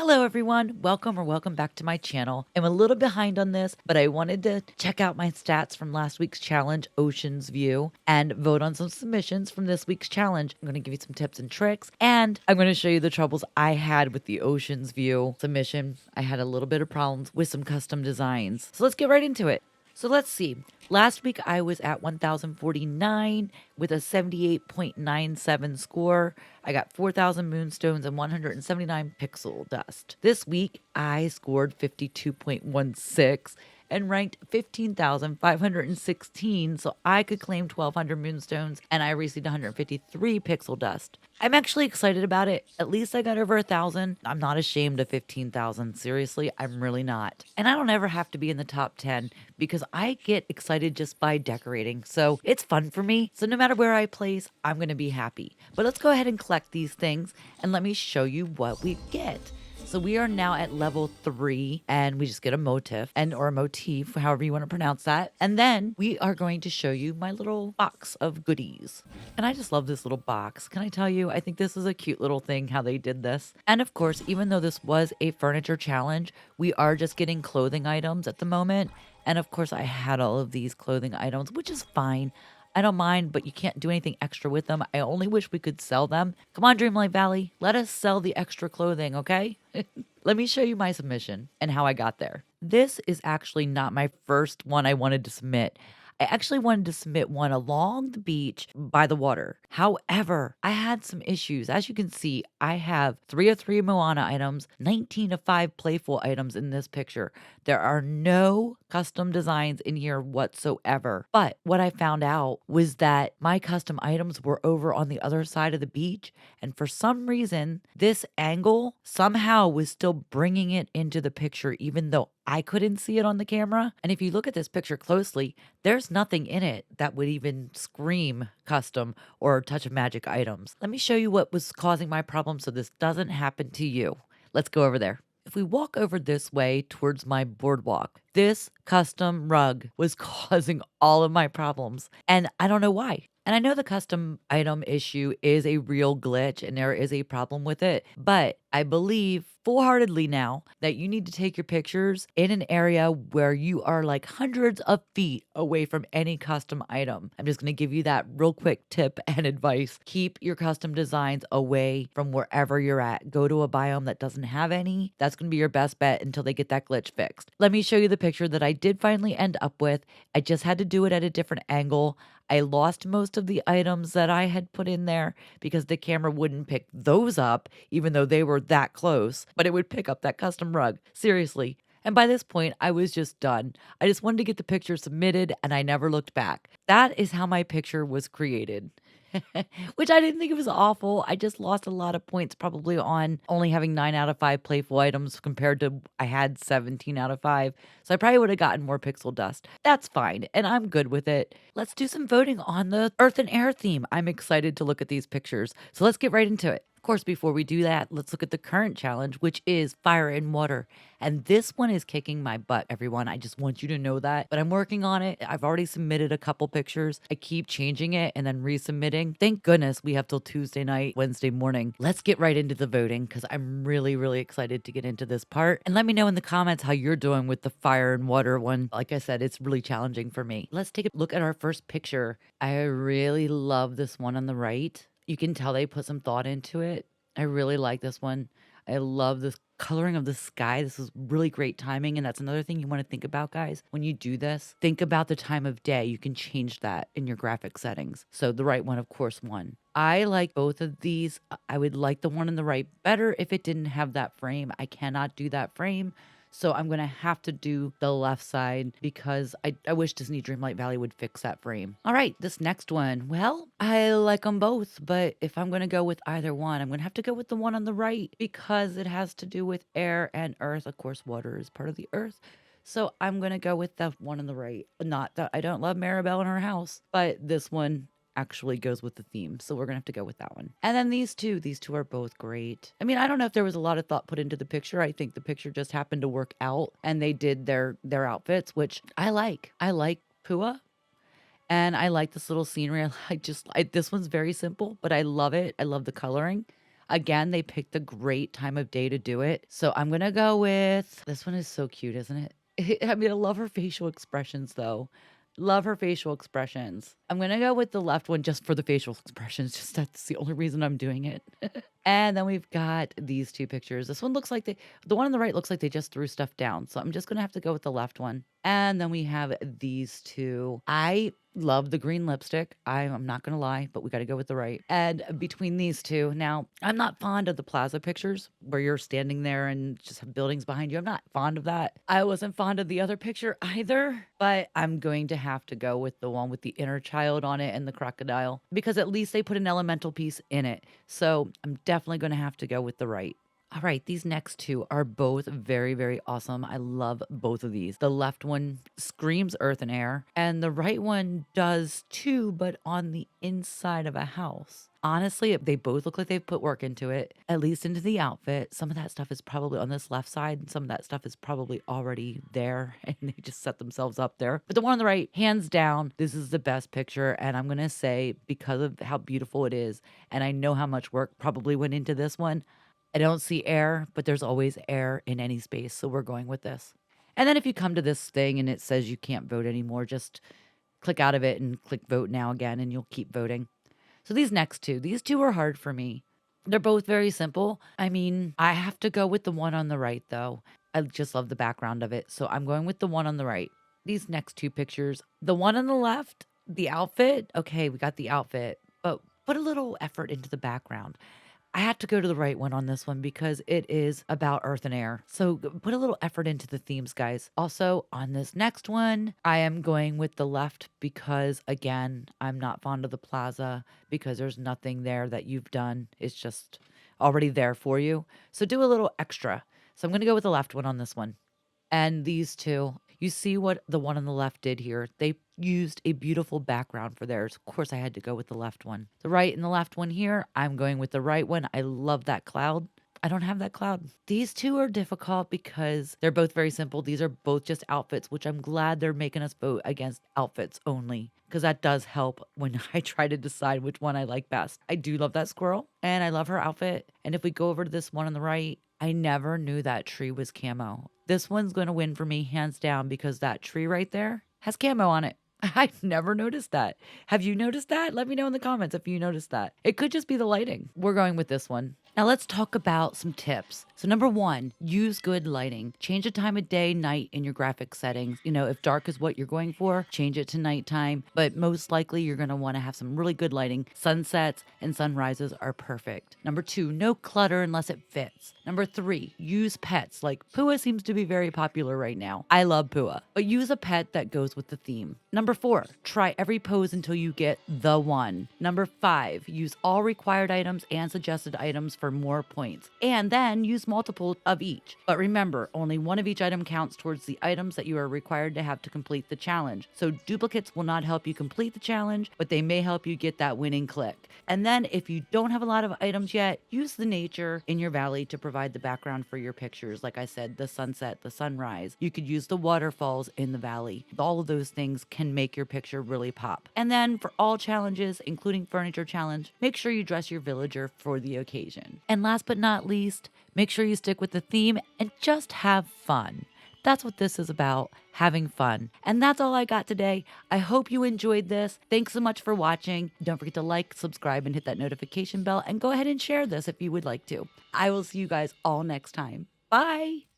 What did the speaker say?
Hello everyone, welcome back to my channel. I'm a little behind on this, but I wanted to check out my stats from last week's challenge, Ocean's View, and vote on some submissions from this week's challenge. I'm going to give you some tips and tricks, and I'm going to show you the troubles I had with the Ocean's View submission. I had a little bit of problems with some custom designs. So let's get right into it. So let's see. Last week I was at 1,049 with a 78.97 score. I got 4,000 moonstones and 179 pixel dust. This week I scored 52.16 and ranked 15,516, so I could claim 1,200 moonstones and I received 153 pixel dust. I'm actually excited about it. At least I got over 1,000. I'm not ashamed of 15,000. Seriously, I'm really not. And I don't ever have to be in the top 10 because I get excited just by decorating. So it's fun for me. So no matter where I place, I'm going to be happy. But let's go ahead and collect these things and let me show you what we get. So we are now at level 3 and we just get a motif or a motif, however you want to pronounce that. And then we are going to show you my little box of goodies. And I just love this little box. Can I tell you, I think this is a cute little thing how they did this. And of course, even though this was a furniture challenge, we are just getting clothing items at the moment. And of course, I had all of these clothing items, which is fine. I don't mind, but you can't do anything extra with them. I only wish we could sell them. Come on, Dreamlight Valley. Let us sell the extra clothing, okay? Let me show you my submission and how I got there. This is actually not my first one I wanted to submit. I actually wanted to submit one along the beach by the water. However, I had some issues. As you can see, I have 3 of 3 Moana items, 19 of 5 playful items in this picture. There are no custom designs in here whatsoever. But what I found out was that my custom items were over on the other side of the beach. And for some reason, this angle somehow was still bringing it into the picture, even though I couldn't see it on the camera. And if you look at this picture closely, there's nothing in it that would even scream custom or touch of magic items. Let me show you what was causing my problem so this doesn't happen to you. Let's go over there. If we walk over this way towards my boardwalk, this custom rug was causing all of my problems. And I don't know why. And I know the custom item issue is a real glitch and there is a problem with it. But I believe full-heartedly now that you need to take your pictures in an area where you are like hundreds of feet away from any custom item. I'm just going to give you that real quick tip and advice. Keep your custom designs away from wherever you're at. Go to a biome that doesn't have any. That's going to be your best bet until they get that glitch fixed. Let me show you the picture that I did finally end up with. I just had to do it at a different angle. I lost most of the items that I had put in there because the camera wouldn't pick those up, even though they were that close, but it would pick up that custom rug. Seriously. And by this point, I was just done. I just wanted to get the picture submitted and I never looked back. That is how my picture was created. Which I didn't think it was awful. I just lost a lot of points probably on only having 9 out of 5 playful items compared to I had 17 out of 5. So I probably would have gotten more pixel dust. That's fine. And I'm good with it. Let's do some voting on the Earth and Air theme. I'm excited to look at these pictures. So let's get right into it. Of course, before we do that, let's look at the current challenge, which is fire and water. And this one is kicking my butt, everyone. I just want you to know that. But I'm working on it. I've already submitted a couple pictures. I keep changing it and then resubmitting. Thank goodness we have till Tuesday night, Wednesday morning. Let's get right into the voting because I'm really, really excited to get into this part. And let me know in the comments how you're doing with the fire and water one. Like I said, it's really challenging for me. Let's take a look at our first picture. I really love this one on the right. You can tell they put some thought into it. I really like this one. I love the coloring of the sky. This is really great timing. And that's another thing you want to think about, guys. When you do this, think about the time of day. You can change that in your graphic settings. So the right one, of course, won. I like both of these. I would like the one on the right better if it didn't have that frame. I cannot do that frame. So I'm going to have to do the left side because I wish Disney Dreamlight Valley would fix that frame. All right, this next one. Well, I like them both, but if I'm going to go with either one, I'm going to have to go with the one on the right because it has to do with air and earth. Of course, water is part of the earth. So I'm going to go with the one on the right. Not that I don't love Maribel and her house, but this one actually goes with the theme. So we're going to have to go with that one. And then these two are both great. I mean, I don't know if there was a lot of thought put into the picture. I think the picture just happened to work out and they did their outfits, which I like. I like Pua and I like this little scenery. This one's very simple, but I love it. I love the coloring. Again, they picked a great time of day to do it. So I'm going to go with this one is so cute, isn't it? I mean, I love her facial expressions though. Love her facial expressions. I'm going to go with the left one just for the facial expressions. Just that's the only reason I'm doing it. And then we've got these two pictures. This one looks like the one on the right looks like they just threw stuff down. So I'm just going to have to go with the left one. And then we have these two. I love the green lipstick. I'm not going to lie, but we got to go with the right. And between these two, now I'm not fond of the plaza pictures where you're standing there and just have buildings behind you. I'm not fond of that. I wasn't fond of the other picture either, but I'm going to have to go with the one with the inner child on it and the crocodile because at least they put an elemental piece in it. So I'm definitely going to have to go with the right. All right, these next two are both very, very awesome. I love both of these. The left one screams earth and air, and the right one does too, but on the inside of a house. Honestly, they both look like they've put work into it, at least into the outfit. Some of that stuff is probably on this left side, and some of that stuff is probably already there, and they just set themselves up there. But the one on the right, hands down, this is the best picture, and I'm going to say because of how beautiful it is, and I know how much work probably went into this one, I don't see air, but there's always air in any space, so we're going with this. And then if you come to this thing and it says you can't vote anymore, just click out of it and click vote now again, and you'll keep voting. So these two are hard for me. They're both very simple. I mean, I have to go with the one on the right, though. I just love the background of it, so I'm going with the one on the right. These next two pictures, the one on the left, the outfit, okay, we got the outfit, but put a little effort into the background. I had to go to the right one on this one because it is about earth and air. So put a little effort into the themes, guys. Also, on this next one, I am going with the left because, again, I'm not fond of the plaza because there's nothing there that you've done. It's just already there for you. So do a little extra. So I'm going to go with the left one on this one. And these two, you see what the one on the left did here. They used a beautiful background for theirs. Of course, I had to go with the left one. The right and the left one here, I'm going with the right one. I love that cloud. I don't have that cloud. These two are difficult because they're both very simple. These are both just outfits, which I'm glad they're making us vote against outfits only because that does help when I try to decide which one I like best. I do love that squirrel and I love her outfit. And if we go over to this one on the right, I never knew that tree was camo. This one's going to win for me hands down because that tree right there has camo on it. I never noticed that. Have you noticed that? Let me know in the comments if you noticed that. It could just be the lighting. We're going with this one. Now let's talk about some tips. So number one, use good lighting. Change the time of day, night in your graphic settings. You know, if dark is what you're going for, change it to nighttime. But most likely you're going to want to have some really good lighting. Sunsets and sunrises are perfect. Number two, no clutter unless it fits. Number three, use pets. Like Pua seems to be very popular right now. I love Pua, but use a pet that goes with the theme. Number four, try every pose until you get the one. Number five, use all required items and suggested items for more points. And then use multiple of each. But remember, only one of each item counts towards the items that you are required to have to complete the challenge. So duplicates will not help you complete the challenge, but they may help you get that winning click. And then if you don't have a lot of items yet, use the nature in your valley to provide the background for your pictures. Like I said, the sunset, the sunrise. You could use the waterfalls in the valley. All of those things can make your picture really pop. And then for all challenges, including furniture challenge, make sure you dress your villager for the occasion. And last but not least, make sure you stick with the theme and just have fun. That's what this is about, having fun. And that's all I got today. I hope you enjoyed this. Thanks so much for watching. Don't forget to like, subscribe, and hit that notification bell. And go ahead and share this if you would like to. I will see you guys all next time. Bye.